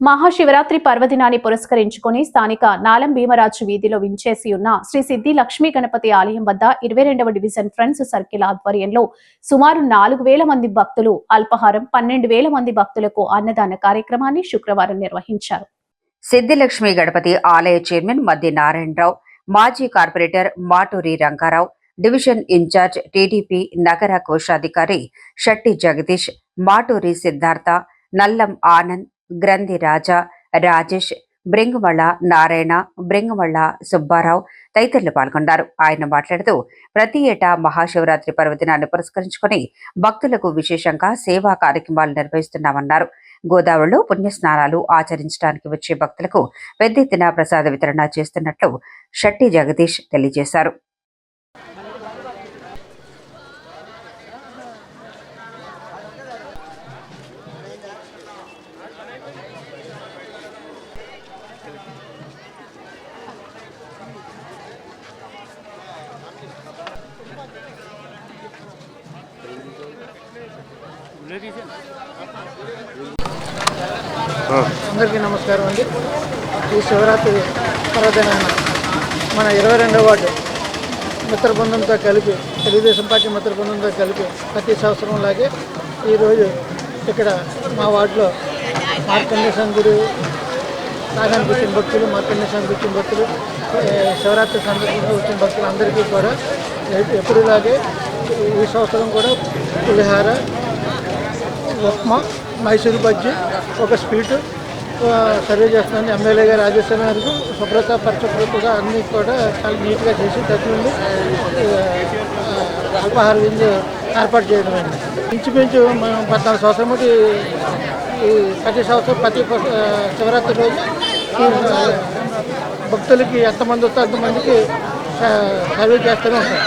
మహాశివరాత్రి పర్వదినాన్ని పురస్కరించుకుని స్థానిక నాలం భీమరాజు వీధిలో వించేసి ఉన్న శ్రీ సిద్ధి లక్ష్మీ గణపతి ఆలయం వద్ద 22వ డివిజన్ ఫ్రెండ్స్ సర్కిల్ ఆధ్వర్యంలో సుమారు 4,000 మంది భక్తులు అల్పాహారం 12,000 మంది భక్తులకు అన్నదాన కార్యక్రమాన్ని శుక్రవారం నిర్వహించారు. సిద్ధి లక్ష్మీ గణపతి ఆలయ చైర్మన్ మద్ది నారాయణరావు, మాజీ corporator Maturi Rangarao, division incharge TDP నగర కోశాధికారి షట్టి జగదీష్, మాటూరి సిద్ధార్థ, నల్లం ఆనంద్, గ్రంథి రాజా, రాజేష్, బ్రింగుమళ్ళ నారాయణ, బ్రింగుమళ్ళ సుబ్బారావు తదితరులు పాల్గొన్నారు. ఆయన మాట్లాడుతూ ప్రతి ఏటా మహాశివరాత్రి పర్వదినాన్ని పురస్కరించుకుని భక్తులకు విశేషంగా సేవా కార్యక్రమాలు నిర్వహిస్తున్నామన్నారు. గోదావరిలో పుణ్యస్నానాలు ఆచరించడానికి వచ్చే భక్తులకు పెద్ద ఎత్తున ప్రసాద వితరణ చేస్తున్నట్లు షట్టి జగదీష్ తెలియజేశారు. అందరికీ నమస్కారం అండి. ఈ శివరాత్రి పర్వదినాన మన 22వ వార్డు మిత్ర బృందంతో కలిపి, తెలుగుదేశం పార్టీ మిత్ర బృందంతో కలిపి ప్రతి సంవత్సరం లాగే ఈరోజు ఇక్కడ మా వార్డులో మార్కండేశ్వర గుడి నాగానికి వచ్చిన భక్తులు, మార్కండేశ్వర వచ్చిన భక్తులు, శివరాత్రి సందర్భంగా వచ్చిన భక్తులు అందరికీ కూడా ఎప్పుడులాగే ఈ సంవత్సరం కూడా పులిహార, ఉప్మా, మైసూరు బజ్జీ, ఒక స్వీటు సర్వే చేస్తుంది. ఎమ్మెల్యే గారు ఆదేశాల మేరకు శుభ్రత పరిశుభ్రతగా అన్నీ కూడా చాలా నీట్గా చేసి దగ్గరుండి అల్పాహార విందు ఏర్పాటు చేయడం అయింది. ఇంచుమించు మనం 14 సంవత్సరం బట్టి ఈ ప్రతి సంవత్సరం ప్రతి శివరాత్రి రోజు భక్తులకి ఎంతమంది వస్తే అంతమందికి సర్వే చేస్తూనే ఉంటాం.